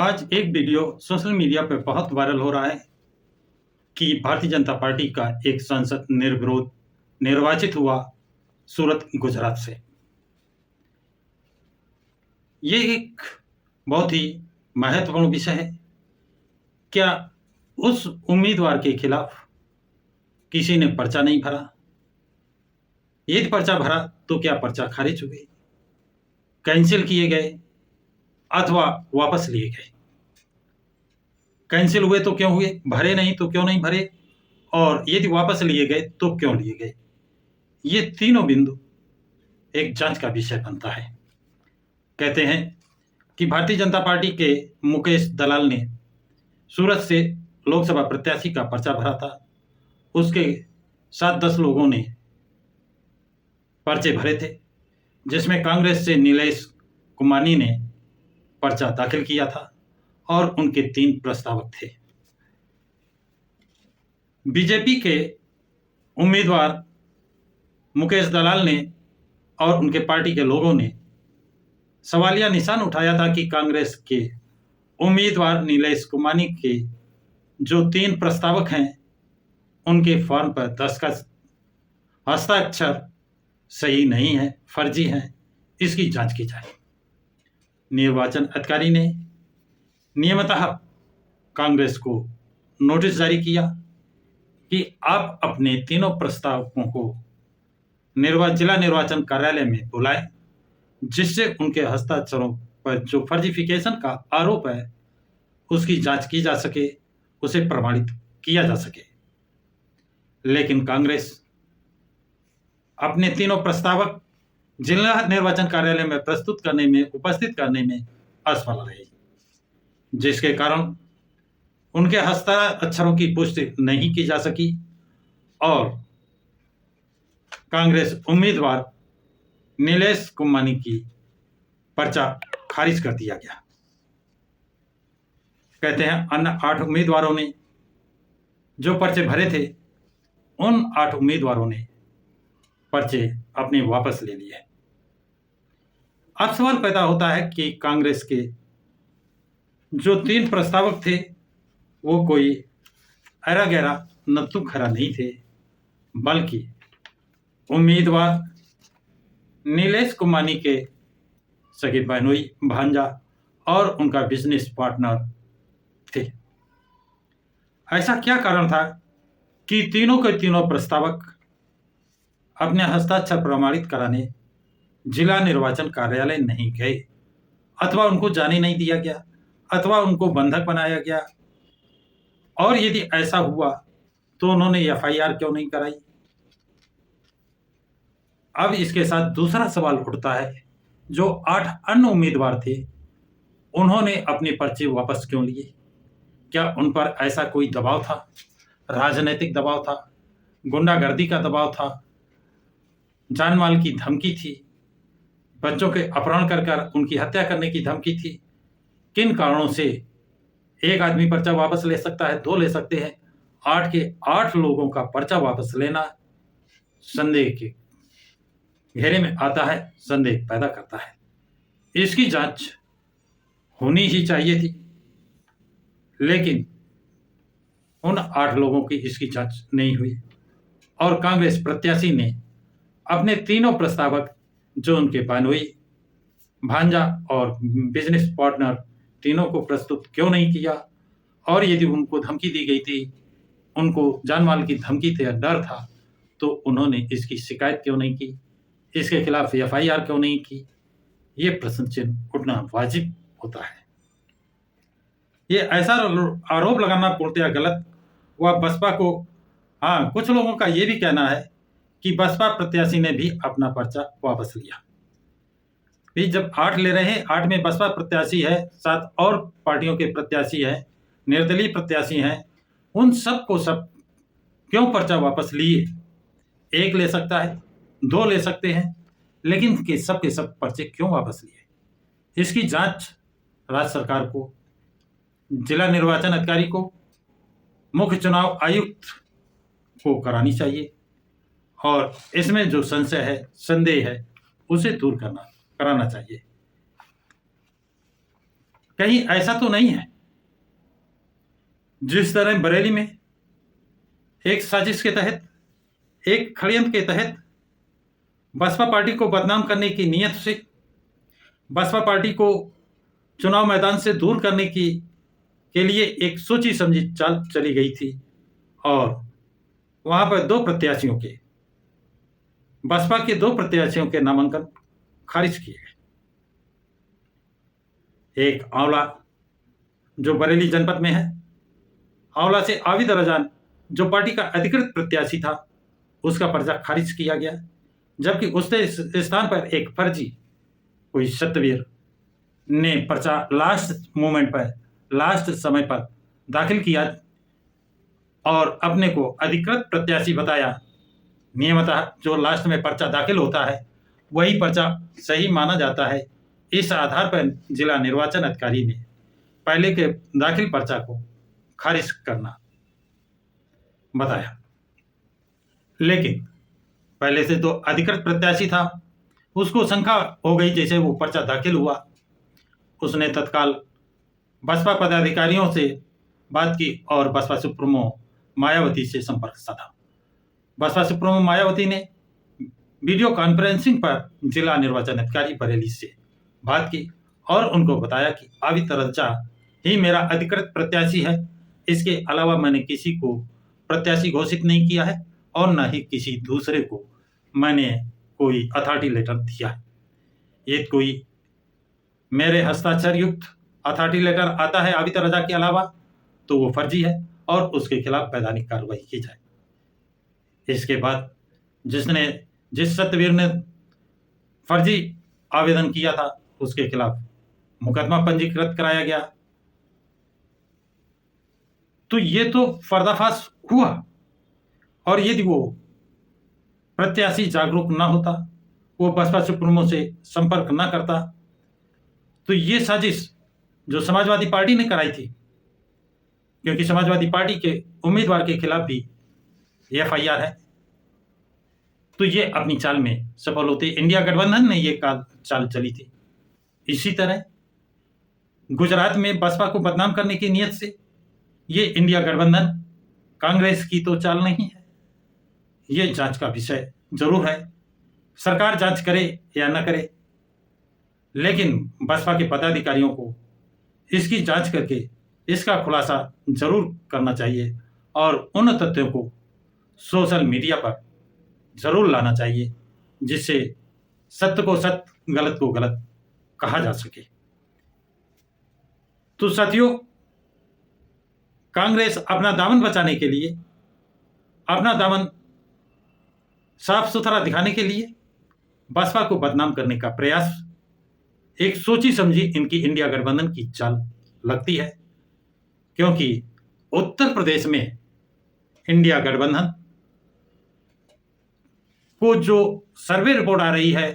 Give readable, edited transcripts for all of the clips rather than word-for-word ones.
आज एक video social media पे बहुत वायरल हो रहा है कि भारतीय जनता पार्टी का एक सांसद निर्विरोध निर्वाचित हुआ सूरत, गुजरात से। ये एक बहुत ही महत्वपूर्ण विषय है। क्या उस उम्मीदवार के खिलाफ किसी ने पर्चा नहीं भरा? यदि पर्चा भरा तो क्या पर्चा खारिज हुए, कैंसिल किए गए अथवा वापस लिए गए? कैंसिल हुए तो क्यों हुए, भरे नहीं तो क्यों नहीं भरे, और यदि वापस लिए गए तो क्यों लिए गए? ये तीनों बिंदु एक जांच का विषय बनता है। कहते हैं कि भारतीय जनता पार्टी के मुकेश दलाल ने सूरत से लोकसभा प्रत्याशी का पर्चा भरा था। उसके 7-10 लोगों ने पर्चे भरे थे, जिसमें कांग्रेस से नीलेश कुमानी ने पर्चा दाखिल किया था और उनके 3 प्रस्तावक थे। बीजेपी के उम्मीदवार मुकेश दलाल ने और उनके पार्टी के लोगों ने सवालिया निशान उठाया था कि कांग्रेस के उम्मीदवार नीलेश कुमानी के जो 3 प्रस्तावक हैं, उनके फॉर्म पर दस्तखत, हस्ताक्षर सही नहीं है, फर्जी हैं। इसकी जांच की जाए। निर्वाचन अधिकारी ने नियमतः कांग्रेस को नोटिस जारी किया कि आप अपने तीनों प्रस्तावकों को जिला निर्वाचन कार्यालय में बुलाएं, जिससे उनके हस्ताक्षरों पर जो फर्जिफिकेशन का आरोप है उसकी जांच की जा सके, उसे प्रमाणित किया जा सके। लेकिन कांग्रेस अपने तीनों प्रस्तावक जिला निर्वाचन कार्यालय में उपस्थित करने में असफल रही, जिसके कारण उनके हस्ताक्षरों की पुष्टि नहीं की जा सकी और कांग्रेस उम्मीदवार नीलेश कुमानी की पर्चा खारिज कर दिया गया। कहते हैं अन्य 8 उम्मीदवारों ने जो पर्चे भरे थे, उन 8 उम्मीदवारों ने पर्चे अपने वापस ले लिए। अब सवाल पैदा होता है कि कांग्रेस के जो 3 प्रस्तावक थे वो कोई ऐरा गैरा नत्थु खरा नहीं थे, बल्कि उम्मीदवार नीलेश कुमानी के सगे बहनोई, भांजा और उनका बिजनेस पार्टनर थे। ऐसा क्या कारण था कि तीनों के तीनों प्रस्तावक अपने हस्ताक्षर प्रमाणित कराने जिला निर्वाचन कार्यालय नहीं गए, अथवा उनको जाने नहीं दिया गया, अथवा उनको बंधक बनाया गया? और यदि ऐसा हुआ तो उन्होंने एफआईआर क्यों नहीं कराई? अब इसके साथ दूसरा सवाल उठता है, जो 8 अन्य उम्मीदवार थे, उन्होंने अपने पर्चे वापस क्यों लिए? क्या उन पर ऐसा कोई दबाव था? राजनीतिक दबाव था, गुंडागर्दी का दबाव था, जान माल की धमकी थी, बच्चों के अपहरण कर उनकी हत्या करने की धमकी थी? किन कारणों से एक आदमी पर्चा वापस ले सकता है, 2 ले सकते हैं, 8 के 8 लोगों का पर्चा वापस लेना संदेह के घेरे में आता है, संदेह पैदा करता है। इसकी जांच होनी ही चाहिए थी, लेकिन उन 8 लोगों की इसकी जांच नहीं हुई और कांग्रेस प्रत्याशी ने अपने तीनों प्रस्तावक, जो उनके बानोई, भांजा और बिजनेस पार्टनर, तीनों को प्रस्तुत क्यों नहीं किया? और यदि उनको धमकी दी गई थी, उनको जान माल की धमकी थी या डर था, तो उन्होंने इसकी शिकायत क्यों नहीं की? इसके खिलाफ एफआईआर क्यों नहीं की? ये प्रश्न चिन्ह उठना वाजिब होता है। ये ऐसा आरोप लगाना पूर्णतया गलत। वह बसपा को, हाँ, कुछ लोगों का ये भी कहना है कि बसपा प्रत्याशी ने भी अपना पर्चा वापस लिया। भी जब 8 ले रहे हैं, 8 में बसपा प्रत्याशी है, 7 और पार्टियों के प्रत्याशी हैं, निर्दलीय प्रत्याशी हैं, उन सब को सब क्यों पर्चा वापस लिए? 1 ले सकता है, 2 ले सकते हैं, लेकिन के सब पर्चे क्यों वापस लिए? इसकी जांच राज्य सरकार को, जिला निर्वाचन अधिकारी को, मुख्य चुनाव आयुक्त को करानी चाहिए और इसमें जो संशय है, संदेह है, उसे दूर कराना चाहिए। कहीं ऐसा तो नहीं है जिस तरह बरेली में एक साजिश के तहत, एक षड्यंत्र के तहत बसपा पार्टी को बदनाम करने की नीयत से बसपा पार्टी को चुनाव मैदान से दूर करने की के लिए एक सोची समझी चाल चली गई थी और वहां पर बसपा के दो प्रत्याशियों के नामांकन खारिज किए गए। एक आंवला जो बरेली जनपद में है, आंवला से आबिद रजान जो पार्टी का अधिकृत प्रत्याशी था, उसका पर्चा खारिज किया गया, जबकि उसके स्थान पर एक फर्जी कोई सत्यवीर ने पर्चा लास्ट समय पर दाखिल किया और अपने को अधिकृत प्रत्याशी बताया। नियमतः जो लास्ट में पर्चा दाखिल होता है वही पर्चा सही माना जाता है। इस आधार पर जिला निर्वाचन अधिकारी ने पहले के दाखिल पर्चा को खारिज करना बताया, लेकिन पहले से तो अधिकृत प्रत्याशी था, उसको शंका हो गई। जैसे वो पर्चा दाखिल हुआ, उसने तत्काल बसपा पदाधिकारियों से बात की और बसपा सुप्रीमो मायावती से संपर्क साधा। बसपा सुप्रीमो मायावती ने वीडियो कॉन्फ्रेंसिंग पर जिला निर्वाचन अधिकारी बरेली से बात की और उनको बताया कि आबिद रजा ही मेरा अधिकृत प्रत्याशी है, इसके अलावा मैंने किसी को प्रत्याशी घोषित नहीं किया है और न ही किसी दूसरे को मैंने कोई अथॉरिटी लेटर दिया है। ये कोई मेरे हस्ताक्षर युक्त अथॉरिटी लेटर आता है आबिद रजा के अलावा तो वो फर्जी है और उसके खिलाफ वैधानिक कार्रवाई की जाए। इसके बाद जिस सत्यवीर ने फर्जी आवेदन किया था उसके खिलाफ मुकदमा पंजीकृत कराया गया। तो ये तो पर्दाफाश हुआ और यदि वो प्रत्याशी जागरूक ना होता, वो बसपा सुप्रीमो से संपर्क ना करता, तो ये साजिश जो समाजवादी पार्टी ने कराई थी, क्योंकि समाजवादी पार्टी के उम्मीदवार के खिलाफ भी एफआईआर है, तो ये अपनी चाल में सफल होते। इंडिया गठबंधन ने ये चाल चली थी। इसी तरह गुजरात में बसपा को बदनाम करने की नीयत से ये इंडिया गठबंधन कांग्रेस की तो चाल नहीं है। ये जांच का विषय जरूर है, सरकार जांच करे या न करे, लेकिन बसपा के पदाधिकारियों को इसकी जांच करके इसका खुलासा जरूर करना चाहिए और उन तथ्यों को सोशल मीडिया पर जरूर लाना चाहिए जिससे सत्य को सत्य, गलत को गलत कहा जा सके। तो साथियों, कांग्रेस अपना दामन बचाने के लिए, अपना दामन साफ सुथरा दिखाने के लिए बसपा को बदनाम करने का प्रयास एक सोची समझी इनकी इंडिया गठबंधन की चाल लगती है, क्योंकि उत्तर प्रदेश में इंडिया गठबंधन को जो सर्वे रिपोर्ट आ रही है,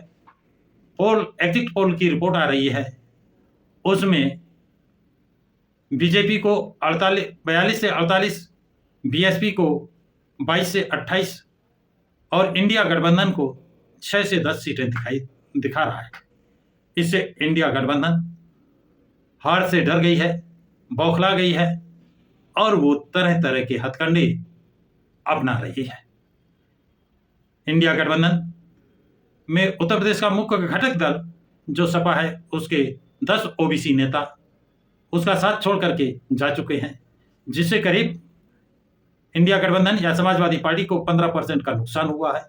एग्जिट पोल की रिपोर्ट आ रही है, उसमें बीजेपी को 42 से 48, बीएसपी को 22 से 28 और इंडिया गठबंधन को 6 से 10 सीटें दिखा रहा है। इससे इंडिया गठबंधन हार से डर गई है, बौखला गई है और वो तरह तरह के हथकंडे अपना रही है। इंडिया गठबंधन में उत्तर प्रदेश का मुख्य घटक दल जो सपा है, उसके 10 ओबीसी नेता उसका साथ छोड़ करके जा चुके हैं, जिससे करीब इंडिया गठबंधन या समाजवादी पार्टी को 15% का नुकसान हुआ है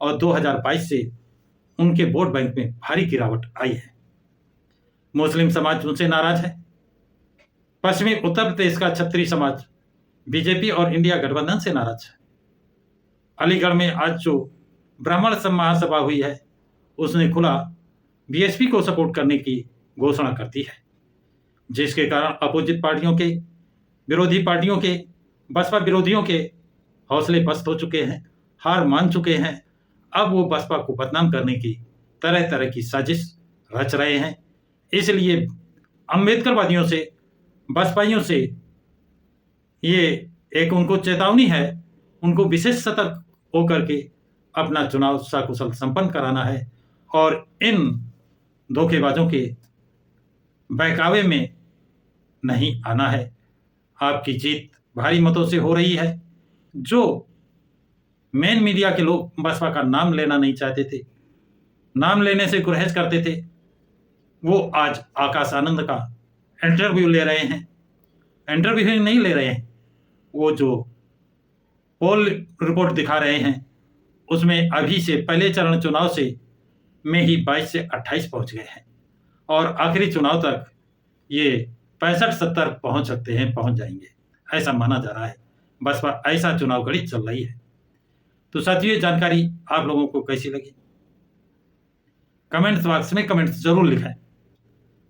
और 2022 से उनके वोट बैंक में भारी गिरावट आई है। मुस्लिम समाज उनसे नाराज है। पश्चिमी उत्तर प्रदेश का क्षत्रिय समाज बीजेपी और इंडिया गठबंधन से नाराज है। अलीगढ़ में आज जो ब्राह्मण महासभा हुई है, उसने खुला बीएसपी को सपोर्ट करने की घोषणा कर दी है, जिसके कारण अपोजिट पार्टियों के, विरोधी पार्टियों के, बसपा विरोधियों के हौसले पस्त हो चुके हैं, हार मान चुके हैं। अब वो बसपा को बदनाम करने की तरह तरह की साजिश रच रहे हैं। इसलिए अम्बेडकरवादियों से, बसपाइयों से ये एक उनको चेतावनी है, उनको विशेष सतर्क होकर के अपना चुनाव सकुशल संपन्न कराना है और इन धोखेबाजों के बहकावे में नहीं आना है। आपकी जीत भारी मतों से हो रही है। जो मेन मीडिया के लोग बसपा का नाम लेना नहीं चाहते थे, नाम लेने से गुरेज करते थे, वो आज आकाश आनंद का इंटरव्यू ले रहे हैं। इंटरव्यू नहीं ले रहे हैं, वो जो पोल रिपोर्ट दिखा रहे हैं उसमें अभी से पहले चरण चुनाव से में ही 22 से 28 पहुंच गए हैं और आखिरी चुनाव तक ये 65-70 पहुंच सकते हैं, पहुंच जाएंगे, ऐसा माना जा रहा है। बसपा ऐसा चुनाव घड़ी चल रही है। तो साथियों, ये जानकारी आप लोगों को कैसी लगी? कमेंट्स बॉक्स में कमेंट्स जरूर लिखें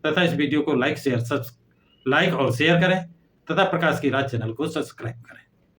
तथा इस वीडियो को लाइक और शेयर करें तथा प्रकाश की राज चैनल को सब्सक्राइब करें।